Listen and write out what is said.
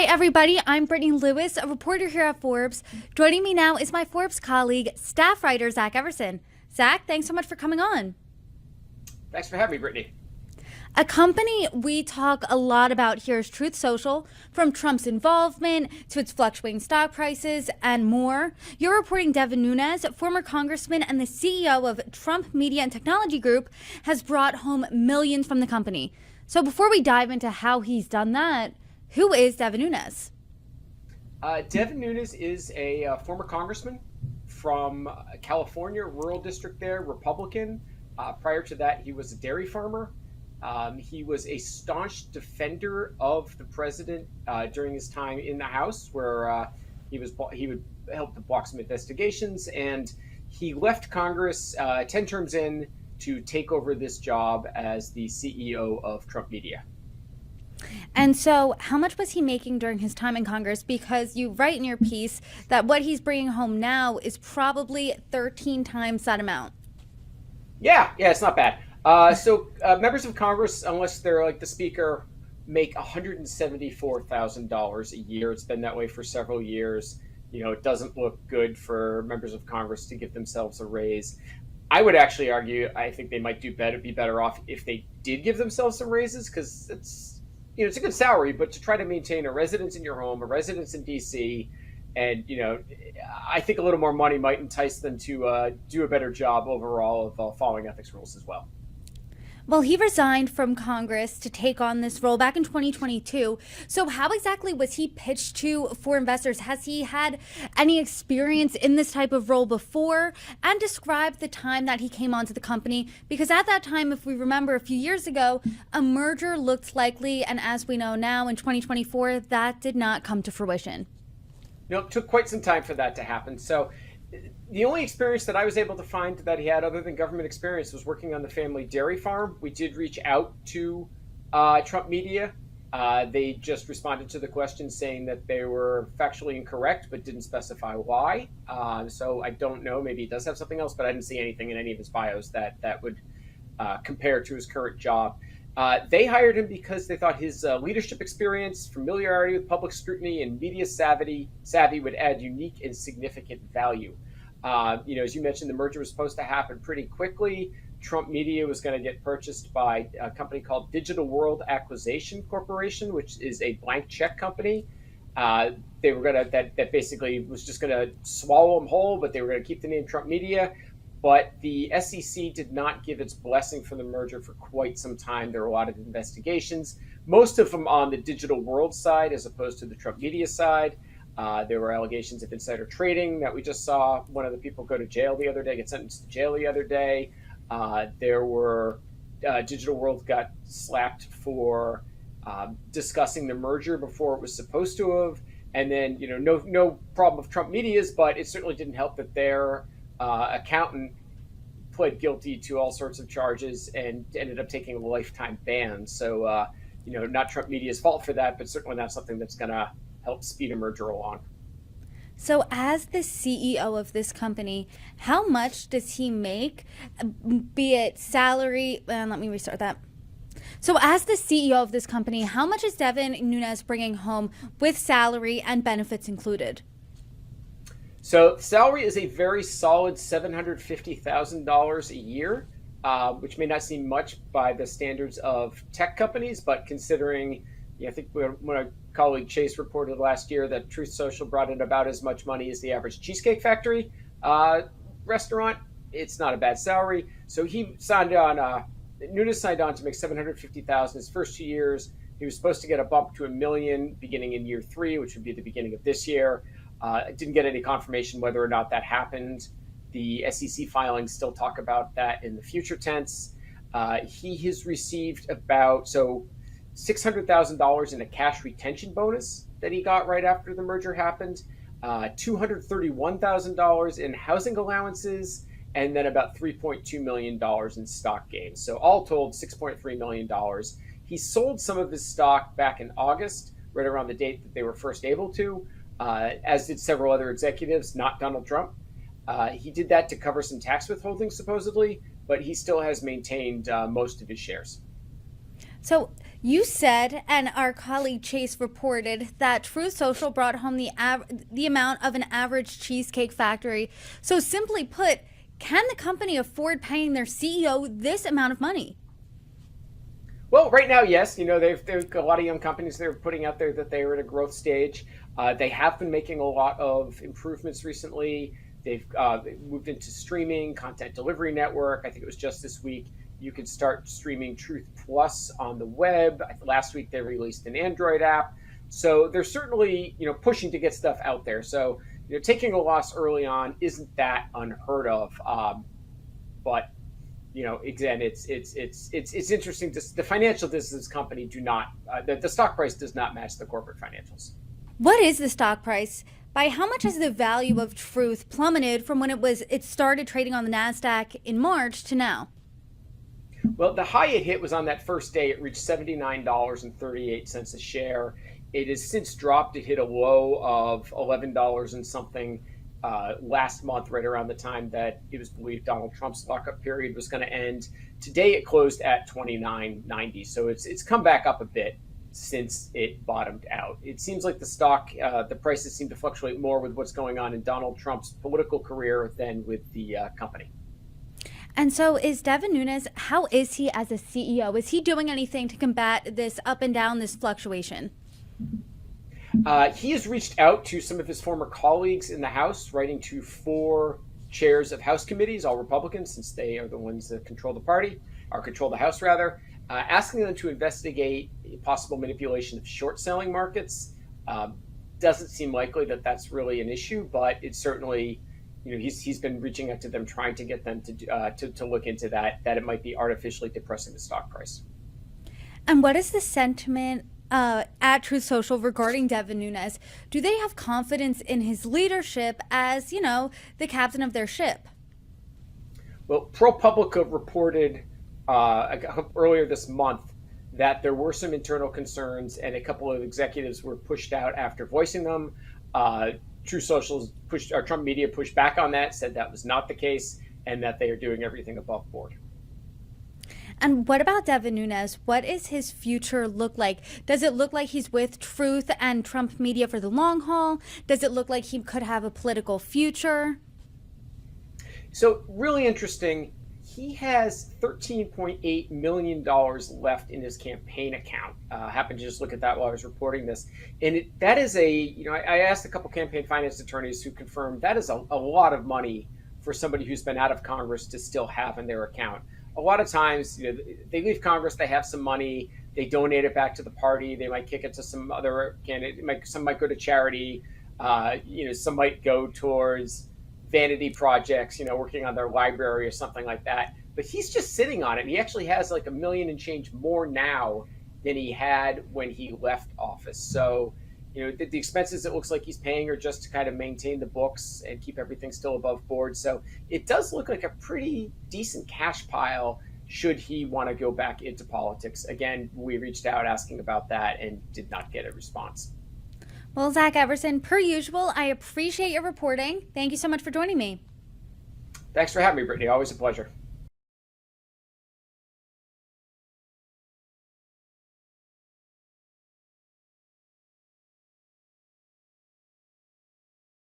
Hi, everybody. I'm Brittany Lewis, a reporter here at Forbes. Joining me now is my Forbes colleague, staff writer Zach Everson. Zach, thanks so much for coming on. Thanks for having me, Brittany. A company we talk a lot about here is Truth Social, from Trump's involvement to its fluctuating stock prices and more. You're reporting Devin Nunes, former congressman and the CEO of Trump Media and Technology Group, has brought home millions from the company. So before we dive into how he's done that, who is Devin Nunes? Devin Nunes is a former congressman from California, rural district there, Republican. Prior to that, he was a dairy farmer. He was a staunch defender of the president during his time in the House, where he would help to block some investigations, and he left Congress 10 terms in to take over this job as the CEO of Trump Media. And so how much was he making during his time in Congress? Because you write in your piece that what he's bringing home now is probably 13 times that amount. Yeah, it's not bad. Members of Congress, unless they're like the Speaker, make $174,000 a year. It's been that way for several years. You know, it doesn't look good for members of Congress to give themselves a raise. I would actually argue, I think they might be better off if they did give themselves some raises, because it's a good salary, but to try to maintain a residence in your home, a residence in DC, and I think a little more money might entice them to do a better job overall of following ethics rules as well. Well, he resigned from Congress to take on this role back in 2022. So how exactly was he pitched to for investors? Has he had any experience in this type of role before? And describe the time that he came onto the company. Because at that time, if we remember a few years ago, a merger looked likely. And as we know now in 2024, that did not come to fruition. No, it took quite some time for that to happen. So the only experience that I was able to find that he had other than government experience was working on the family dairy farm. We did reach out to Trump Media. They just responded to the question saying that they were factually incorrect, but didn't specify why. So I don't know. Maybe he does have something else, but I didn't see anything in any of his bios that would compare to his current job. They hired him because they thought his leadership experience, familiarity with public scrutiny, and media savvy would add unique and significant value. As you mentioned, the merger was supposed to happen pretty quickly. Trump Media was going to get purchased by a company called Digital World Acquisition Corporation, which is a blank check company. They were going to that basically was just going to swallow them whole, but they were going to keep the name Trump Media. But the SEC did not give its blessing for the merger for quite some time. There were a lot of investigations, most of them on the Digital World side as opposed to the Trump Media side. There were allegations of insider trading that we just saw one of the people go to jail the other day, get sentenced to jail the other day. There were Digital World got slapped for discussing the merger before it was supposed to have. And then, no problem with Trump Media's, but it certainly didn't help that their accountant pled guilty to all sorts of charges and ended up taking a lifetime ban. So, not Trump Media's fault for that, but certainly not something that's going to help speed a merger along. So as the CEO of this company, how much does he make, be it salary? Let me restart that. So as the CEO of this company, how much is Devin Nunes bringing home with salary and benefits included? So salary is a very solid $750,000 a year, which may not seem much by the standards of tech companies, but considering, I think when a colleague Chase reported last year that Truth Social brought in about as much money as the average Cheesecake Factory restaurant, it's not a bad salary. So he signed on, Nunes signed on to make $750,000 his first 2 years. He was supposed to get a bump to $1 million beginning in year 3, which would be the beginning of this year. I didn't get any confirmation whether or not that happened. The SEC filings still talk about that in the future tense. He has received about $600,000 in a cash retention bonus that he got right after the merger happened, $231,000 in housing allowances, and then about $3.2 million in stock gains. So all told, $6.3 million. He sold some of his stock back in August, right around the date that they were first able to, as did several other executives, not Donald Trump. He did that to cover some tax withholding, supposedly, but he still has maintained most of his shares. So You said, and our colleague Chase reported, that Truth Social brought home the amount of an average Cheesecake Factory. So simply put, can the company afford paying their CEO this amount of money? Well, right now, yes. There's a lot of young companies they're putting out there that they are at a growth stage. They have been making a lot of improvements recently. They've moved into streaming, content delivery network. I think it was just this week. You can start streaming Truth Plus on the web. Last week they released an Android app. So they're certainly, pushing to get stuff out there. So, taking a loss early on isn't that unheard of. But again, it's interesting. The financial distance company do not the stock price does not match the corporate financials. What is the stock price? By how much has the value of Truth plummeted from when it started trading on the Nasdaq in March to now? Well, the high it hit was on that first day. It reached $79.38 a share. It has since dropped. It hit a low of $11 and something last month, right around the time that it was believed Donald Trump's lockup period was going to end. Today it closed at $29.90, so it's come back up a bit since it bottomed out. It seems like the prices seem to fluctuate more with what's going on in Donald Trump's political career than with the company. And so is Devin Nunes, how is he as a CEO? Is he doing anything to combat this up and down, this fluctuation? He has reached out to some of his former colleagues in the House, writing to 4 chairs of House committees, all Republicans, since they are the ones that control the party, or control the House rather, asking them to investigate possible manipulation of short selling markets. Doesn't seem likely that that's really an issue, but it's certainly, he's been reaching out to them, trying to get them to look into that it might be artificially depressing the stock price. And what is the sentiment at Truth Social regarding Devin Nunes? Do they have confidence in his leadership as, the captain of their ship? Well, ProPublica reported earlier this month that there were some internal concerns and a couple of executives were pushed out after voicing them. Truth Social's Trump media pushed back on that, said that was not the case, and that they are doing everything above board. And what about Devin Nunes? What is his future look like? Does it look like he's with Truth and Trump media for the long haul? Does it look like he could have a political future? So really interesting. He has $13.8 million left in his campaign account. Happened to just look at that while I was reporting this. And that is I asked a couple campaign finance attorneys who confirmed that is a lot of money for somebody who's been out of Congress to still have in their account. A lot of times, they leave Congress, they have some money, they donate it back to the party, they might kick it to some other candidate, some might go to charity, some might go towards vanity projects, working on their library or something like that. But he's just sitting on it. He actually has like $1 million and change more now than he had when he left office. So, the expenses it looks like he's paying are just to kind of maintain the books and keep everything still above board. So it does look like a pretty decent cash pile should he want to go back into politics. Again, we reached out asking about that and did not get a response. Well, Zach Everson, per usual, I appreciate your reporting. Thank you so much for joining me. Thanks for having me, Brittany. Always a pleasure.